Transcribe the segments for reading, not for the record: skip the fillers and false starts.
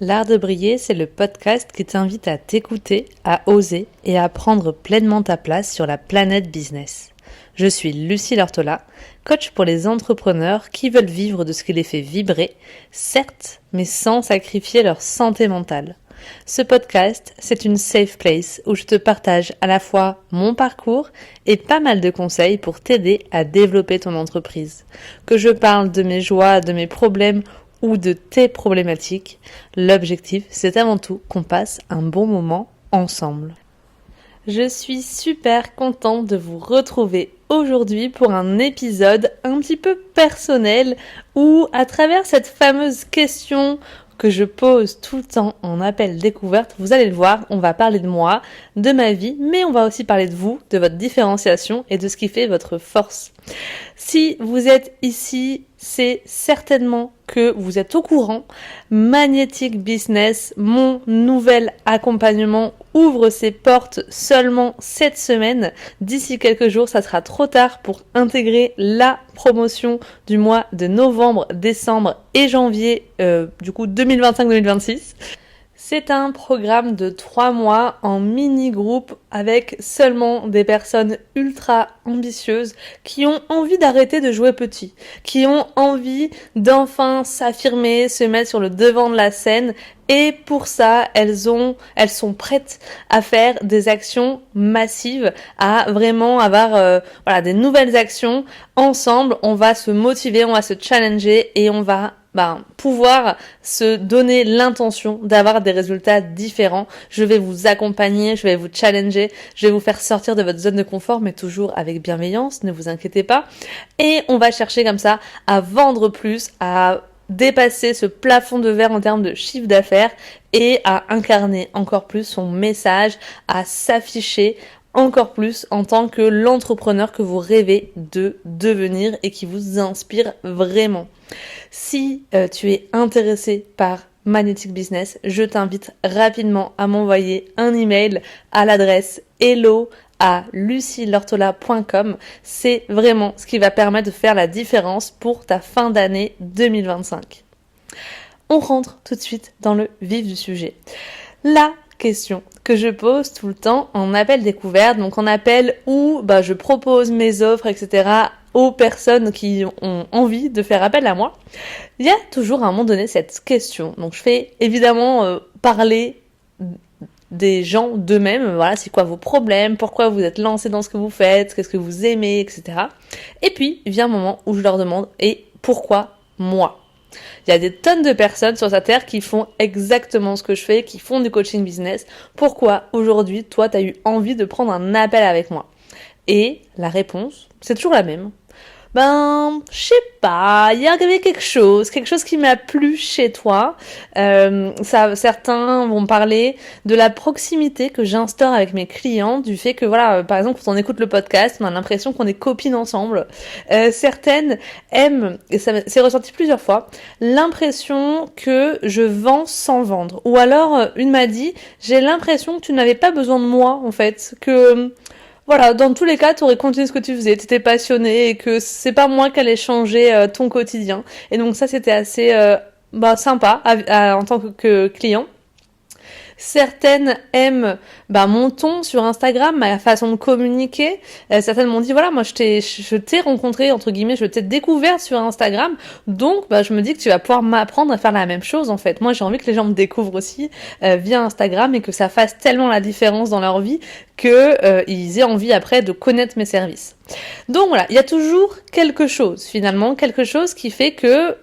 L'Art de briller, c'est le podcast qui t'invite à t'écouter, à oser et à prendre pleinement ta place sur la planète business. Je suis Lucie Lortola, coach pour les entrepreneurs qui veulent vivre de ce qui les fait vibrer, certes, mais sans sacrifier leur santé mentale. Ce podcast, c'est une safe place où je te partage à la fois mon parcours et pas mal de conseils pour t'aider à développer ton entreprise. Que je parle de mes joies, de mes problèmes ou de tes problématiques, l'objectif, c'est avant tout qu'on passe un bon moment ensemble. Je suis super contente de vous retrouver aujourd'hui pour un épisode un petit peu personnel où, à travers cette fameuse question que je pose tout le temps en appel découverte, vous allez le voir, on va parler de moi, de ma vie, mais on va aussi parler de vous, de votre différenciation et de ce qui fait votre force. Si vous êtes ici, c'est certainement que vous êtes au courant. Magnetic Business, mon nouvel accompagnement, ouvre ses portes seulement cette semaine. D'ici quelques jours, ça sera trop tard pour intégrer la promotion du mois de novembre, décembre et janvier, du coup 2025-2026. C'est un programme de 3 mois en mini-groupe avec seulement des personnes ultra ambitieuses qui ont envie d'arrêter de jouer petit, qui ont envie d'enfin s'affirmer, se mettre sur le devant de la scène et pour ça, elles sont prêtes à faire des actions massives, à vraiment avoir des nouvelles actions. Ensemble, on va se motiver, on va se challenger et on va pouvoir se donner l'intention d'avoir des résultats différents. Je vais vous accompagner, je vais vous challenger, je vais vous faire sortir de votre zone de confort, mais toujours avec bienveillance, ne vous inquiétez pas. Et on va chercher comme ça à vendre plus, à dépasser ce plafond de verre en termes de chiffre d'affaires et à incarner encore plus son message, à s'afficher encore plus en tant que l'entrepreneur que vous rêvez de devenir et qui vous inspire vraiment. Si tu es intéressé par Magnetic Business, je t'invite rapidement à m'envoyer un email à l'adresse hello@lucielortola.com. C'est vraiment ce qui va permettre de faire la différence pour ta fin d'année 2025. On rentre tout de suite dans le vif du sujet. La question que je pose tout le temps en appel découverte, donc en appel où je propose mes offres, etc. aux personnes qui ont envie de faire appel à moi, il y a toujours à un moment donné cette question. Donc je fais évidemment parler des gens d'eux-mêmes, voilà, c'est quoi vos problèmes, pourquoi vous êtes lancés dans ce que vous faites, qu'est-ce que vous aimez, etc. Et puis vient un moment où je leur demande, et pourquoi moi ? Il y a des tonnes de personnes sur cette terre qui font exactement ce que je fais, qui font du coaching business. Pourquoi aujourd'hui, toi, tu as eu envie de prendre un appel avec moi ? Et la réponse, c'est toujours la même. Je sais pas, il y avait quelque chose qui m'a plu chez toi. Certains vont parler de la proximité que j'instaure avec mes clients, du fait que par exemple quand on écoute le podcast, on a l'impression qu'on est copines ensemble. Certaines aiment, et ça s'est ressorti plusieurs fois, l'impression que je vends sans vendre. Ou alors une m'a dit, j'ai l'impression que tu n'avais pas besoin de moi en fait, que dans tous les cas, tu aurais continué ce que tu faisais, tu étais passionné et que c'est pas moi qui allais changer ton quotidien. Et donc ça, c'était assez sympa en tant que client. Certaines aiment mon ton sur Instagram, ma façon de communiquer. Certaines m'ont dit moi je t'ai rencontré entre guillemets, je t'ai découvert sur Instagram, donc je me dis que tu vas pouvoir m'apprendre à faire la même chose en fait. Moi j'ai envie que les gens me découvrent aussi via Instagram et que ça fasse tellement la différence dans leur vie que ils aient envie après de connaître mes services. Donc voilà, il y a toujours quelque chose finalement, quelque chose qui fait que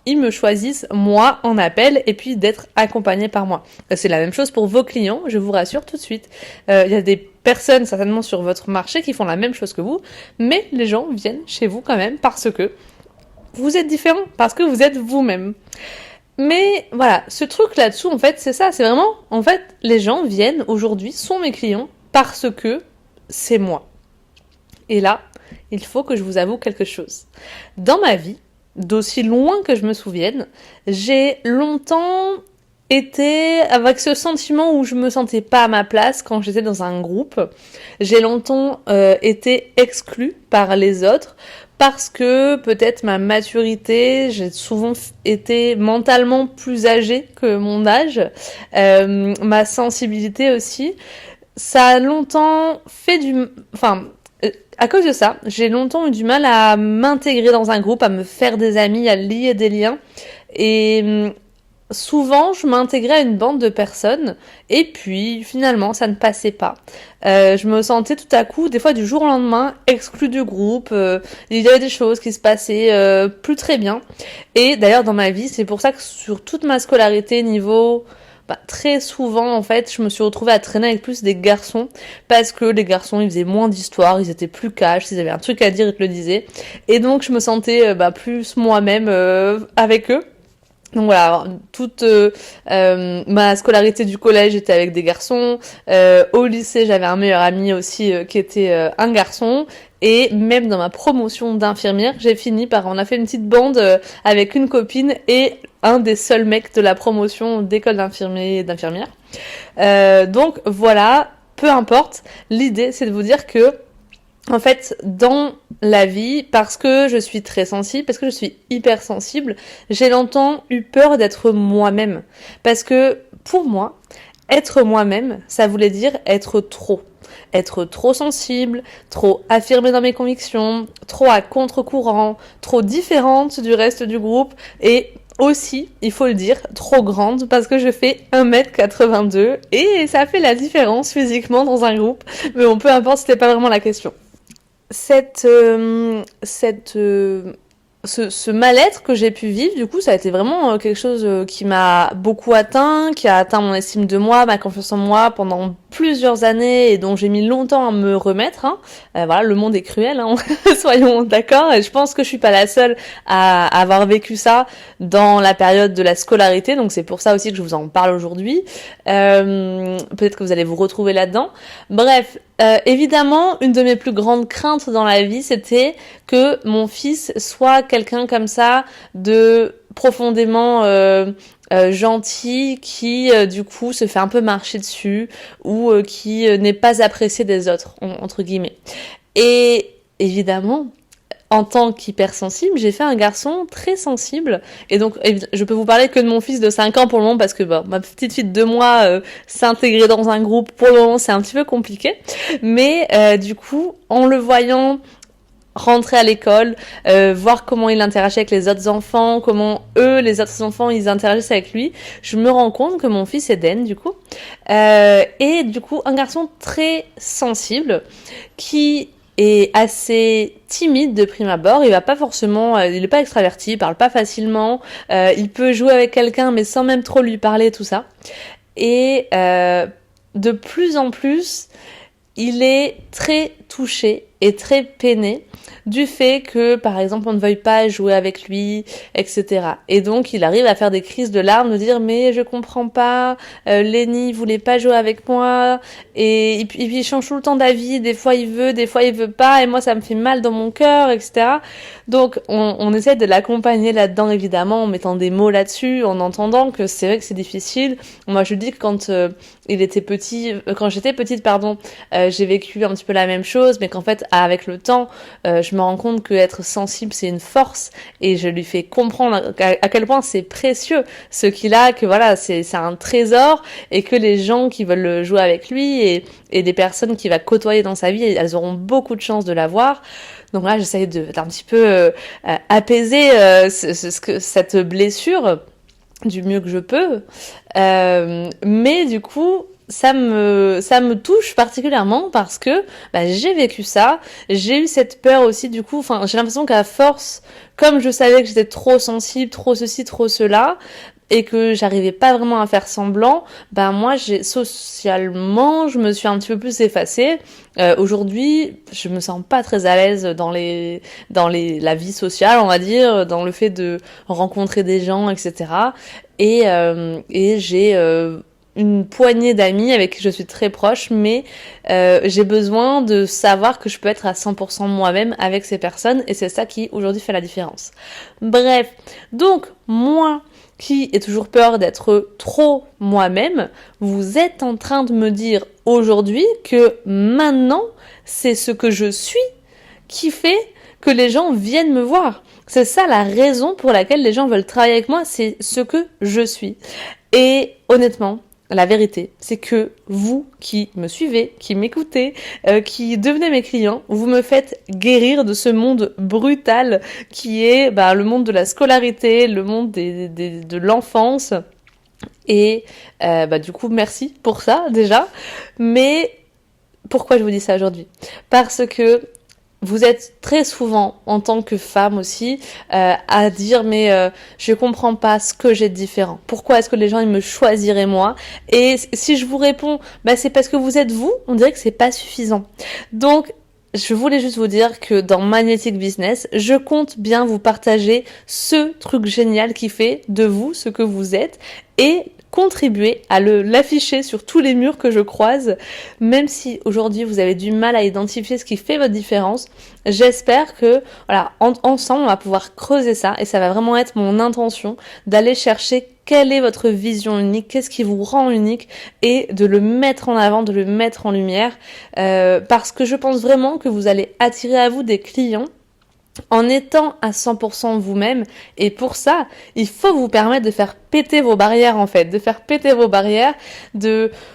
ils me choisissent moi en appel et puis d'être accompagnés par moi. C'est la même chose pour vos clients, je vous rassure tout de suite. Il y a des personnes certainement sur votre marché qui font la même chose que vous, mais les gens viennent chez vous quand même parce que vous êtes différents, parce que vous êtes vous-même. Mais voilà, ce truc là-dessous en fait c'est ça, c'est vraiment en fait les gens viennent aujourd'hui, sont mes clients parce que c'est moi. Et là, il faut que je vous avoue quelque chose. Dans ma vie, d'aussi loin que je me souvienne, j'ai longtemps été avec ce sentiment où je me sentais pas à ma place quand j'étais dans un groupe. J'ai longtemps été exclue par les autres parce que peut-être ma maturité, j'ai souvent été mentalement plus âgée que mon âge, ma sensibilité aussi. Ça a longtemps fait à cause de ça, j'ai longtemps eu du mal à m'intégrer dans un groupe, à me faire des amis, à lier des liens. Et souvent, je m'intégrais à une bande de personnes et puis finalement, ça ne passait pas. Je me sentais tout à coup, des fois du jour au lendemain, exclue du groupe. Il y avait des choses qui se passaient plus très bien. Et d'ailleurs, dans ma vie, c'est pour ça que sur toute ma scolarité, très souvent, en fait, je me suis retrouvée à traîner avec plus des garçons parce que les garçons, ils faisaient moins d'histoires, ils étaient plus cash, ils avaient un truc à dire, ils te le disaient. Et donc, je me sentais plus moi-même avec eux. Donc voilà, toute ma scolarité du collège était avec des garçons. Au lycée, j'avais un meilleur ami aussi qui était un garçon. Et même dans ma promotion d'infirmière, on a fait une petite bande avec une copine et un des seuls mecs de la promotion d'école d'infirmiers et d'infirmières. Donc voilà, peu importe. L'idée, c'est de vous dire que en fait, dans la vie, parce que je suis très sensible, parce que je suis hypersensible, j'ai longtemps eu peur d'être moi-même. Parce que, pour moi, être moi-même, ça voulait dire être trop. Être trop sensible, trop affirmée dans mes convictions, trop à contre-courant, trop différente du reste du groupe, et aussi, il faut le dire, trop grande, parce que je fais 1m82, et ça fait la différence physiquement dans un groupe. Mais bon, peu importe, c'était pas vraiment la question. Ce mal-être que j'ai pu vivre, du coup, ça a été vraiment quelque chose qui m'a beaucoup atteint, qui a atteint mon estime de moi, ma confiance en moi pendant plusieurs années et dont j'ai mis longtemps à me remettre. Voilà, le monde est cruel, soyons d'accord. Et je pense que je suis pas la seule à avoir vécu ça dans la période de la scolarité, donc c'est pour ça aussi que je vous en parle aujourd'hui. Peut-être que vous allez vous retrouver là-dedans. Bref, évidemment, une de mes plus grandes craintes dans la vie, c'était que mon fils soit quelqu'un comme ça de profondément gentil qui du coup se fait un peu marcher dessus ou qui n'est pas apprécié des autres entre guillemets. Et évidemment, en tant qu'hypersensible, j'ai fait un garçon très sensible. Et donc, je peux vous parler que de mon fils de 5 ans pour le moment, parce que ma petite fille de 2 mois s'intégrer dans un groupe, pour le moment, c'est un petit peu compliqué. Mais du coup, en le voyant rentrer à l'école, voir comment il interagit avec les autres enfants, comment les autres enfants, ils interagissent avec lui, je me rends compte que mon fils Eden, du coup, est du coup un garçon très sensible, qui est assez timide de prime abord, il va pas forcément, il est pas extraverti, il parle pas facilement, il peut jouer avec quelqu'un mais sans même trop lui parler, tout ça. Et de plus en plus, il est très touché et très peiné du fait que, par exemple, on ne veuille pas jouer avec lui, etc. Et donc, il arrive à faire des crises de larmes, de dire « mais je comprends pas, Lenny voulait pas jouer avec moi, et puis il change tout le temps d'avis, des fois il veut pas, et moi ça me fait mal dans mon cœur, etc. » Donc, on essaie de l'accompagner là-dedans, évidemment, en mettant des mots là-dessus, en entendant que c'est vrai que c'est difficile. Moi, je dis que quand quand j'étais petite, j'ai vécu un petit peu la même chose, mais qu'en fait, avec le temps, je me rends compte que être sensible, c'est une force, et je lui fais comprendre à quel point c'est précieux ce qu'il a, que voilà, c'est un trésor, et que les gens qui veulent jouer avec lui et des personnes qu'il va côtoyer dans sa vie, elles auront beaucoup de chance de l'avoir. Donc là, j'essaye d'un petit peu apaiser cette blessure du mieux que je peux. Mais du coup, ça me touche particulièrement parce que j'ai vécu ça, j'ai eu cette peur aussi du coup, j'ai l'impression qu'à force, comme je savais que j'étais trop sensible, trop ceci, trop cela, et que j'arrivais pas vraiment à faire semblant, moi socialement je me suis un petit peu plus effacée. Aujourd'hui, je me sens pas très à l'aise dans la vie sociale, on va dire, dans le fait de rencontrer des gens, etc. Et j'ai une poignée d'amis avec qui je suis très proche, mais j'ai besoin de savoir que je peux être à 100% moi-même avec ces personnes, et c'est ça qui aujourd'hui fait la différence. Bref, donc moi qui ai toujours peur d'être trop moi-même, vous êtes en train de me dire aujourd'hui que maintenant, c'est ce que je suis qui fait que les gens viennent me voir. C'est ça la raison pour laquelle les gens veulent travailler avec moi, c'est ce que je suis. Et honnêtement, la vérité, c'est que vous qui me suivez, qui m'écoutez, qui devenez mes clients, vous me faites guérir de ce monde brutal qui est le monde de la scolarité, le monde de l'enfance. Et du coup, merci pour ça déjà. Mais pourquoi je vous dis ça aujourd'hui ? Parce que vous êtes très souvent, en tant que femme aussi, à dire je comprends pas ce que j'ai de différent. Pourquoi est-ce que les gens ils me choisiraient moi ? Et si je vous réponds, c'est parce que vous êtes vous, on dirait que c'est pas suffisant. Donc je voulais juste vous dire que dans Magnetic Business, je compte bien vous partager ce truc génial qui fait de vous ce que vous êtes et contribuer à l'afficher sur tous les murs que je croise, même si aujourd'hui vous avez du mal à identifier ce qui fait votre différence. J'espère que ensemble on va pouvoir creuser ça et ça va vraiment être mon intention d'aller chercher quelle est votre vision unique, qu'est-ce qui vous rend unique et de le mettre en avant, de le mettre en lumière parce que je pense vraiment que vous allez attirer à vous des clients en étant à 100% vous-même. Et pour ça, il faut vous permettre de faire péter vos barrières en fait,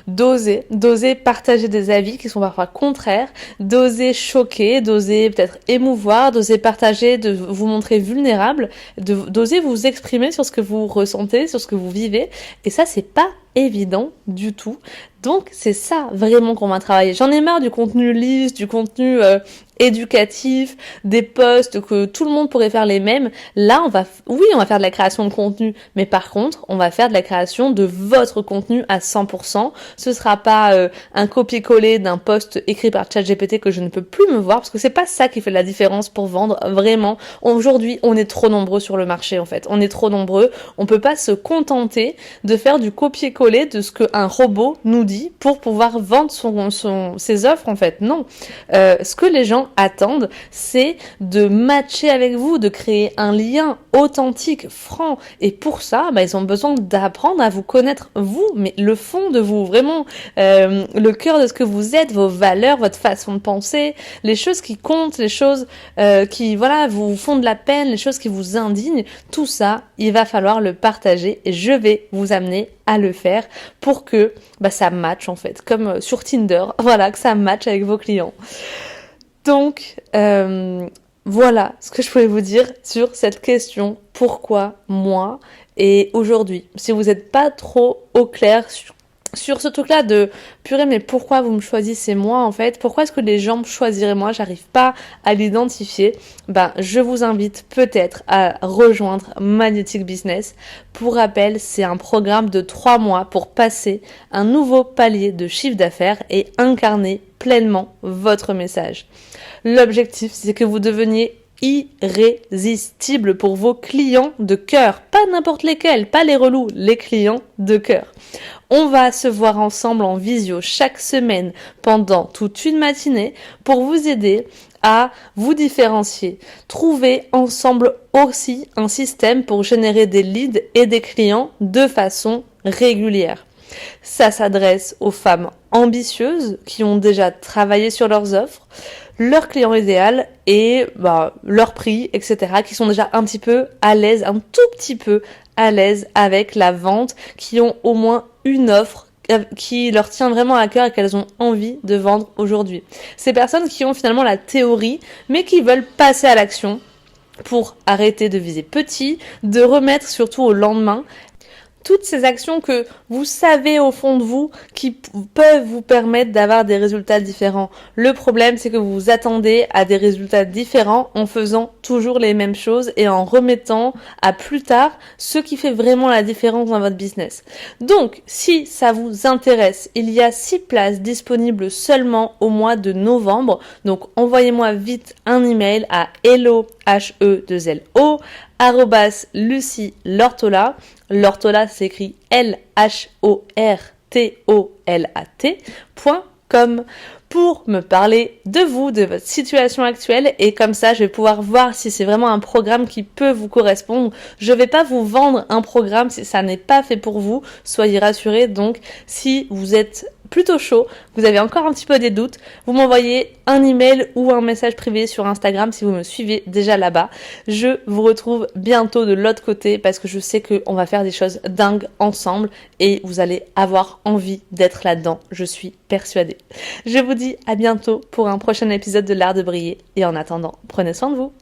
d'oser partager des avis qui sont parfois contraires, d'oser choquer, d'oser peut-être émouvoir, d'oser partager, de vous montrer vulnérable, d'oser vous exprimer sur ce que vous ressentez, sur ce que vous vivez. Et ça, c'est pas évident du tout. Donc c'est ça vraiment qu'on va travailler. J'en ai marre du contenu lisse, du contenu éducatif, des posts que tout le monde pourrait faire les mêmes. Là, on va faire de la création de contenu, mais par contre, on va faire de la création de votre contenu à 100%. Ce sera pas un copier-coller d'un post écrit par ChatGPT que je ne peux plus me voir, parce que c'est pas ça qui fait la différence pour vendre vraiment. Aujourd'hui, on est trop nombreux sur le marché en fait. On est trop nombreux. On peut pas se contenter de faire du copier-coller de ce qu'un robot nous dit pour pouvoir vendre ses offres en fait. Non. Ce que les gens attendent, c'est de matcher avec vous, de créer un lien authentique, franc. Et pour ça, ils ont besoin d'apprendre à vous connaître vous, mais le fond de vous, vraiment le cœur de ce que vous êtes, vos valeurs, votre façon de penser, les choses qui comptent, les choses qui vous font de la peine, les choses qui vous indignent. Tout ça, il va falloir le partager et je vais vous amener à le faire pour que ça matche en fait, comme sur Tinder, que ça matche avec vos clients. Donc, voilà ce que je pouvais vous dire sur cette question, pourquoi moi et aujourd'hui. Si vous n'êtes pas trop au clair sur ce truc-là de purée, mais pourquoi vous me choisissez moi en fait ? Pourquoi est-ce que les gens me choisiraient moi ? J'arrive pas à l'identifier. Je vous invite peut-être à rejoindre Magnetic Business. Pour rappel, c'est un programme de 3 mois pour passer un nouveau palier de chiffre d'affaires et incarner pleinement votre message. L'objectif, c'est que vous deveniez irrésistible pour vos clients de cœur. Pas n'importe lesquels, pas les relous, les clients de cœur. On va se voir ensemble en visio chaque semaine pendant toute une matinée pour vous aider à vous différencier. Trouver ensemble aussi un système pour générer des leads et des clients de façon régulière. Ça s'adresse aux femmes ambitieuses qui ont déjà travaillé sur leurs offres, leur client idéal et leur prix, etc., qui sont déjà un petit peu à l'aise, un tout petit peu à l'aise avec la vente, qui ont au moins une offre qui leur tient vraiment à cœur et qu'elles ont envie de vendre aujourd'hui. Ces personnes qui ont finalement la théorie, mais qui veulent passer à l'action pour arrêter de viser petit, de remettre surtout au lendemain toutes ces actions que vous savez au fond de vous qui peuvent vous permettre d'avoir des résultats différents. Le problème, c'est que vous vous attendez à des résultats différents en faisant toujours les mêmes choses et en remettant à plus tard ce qui fait vraiment la différence dans votre business. Donc, si ça vous intéresse, il y a 6 places disponibles seulement au mois de novembre. Donc, envoyez-moi vite un email à hello, H-E-2-L-O, @Lucie Lortola. Lortola s'écrit LHORTOLAT.com pour me parler de vous, de votre situation actuelle et comme ça je vais pouvoir voir si c'est vraiment un programme qui peut vous correspondre. Je vais pas vous vendre un programme si ça n'est pas fait pour vous, soyez rassurés. Donc si vous êtes plutôt chaud, vous avez encore un petit peu des doutes, vous m'envoyez un email ou un message privé sur Instagram si vous me suivez déjà là-bas. Je vous retrouve bientôt de l'autre côté parce que je sais qu'on va faire des choses dingues ensemble et vous allez avoir envie d'être là-dedans, je suis persuadée. Je vous dis à bientôt pour un prochain épisode de l'Art de briller et en attendant, prenez soin de vous.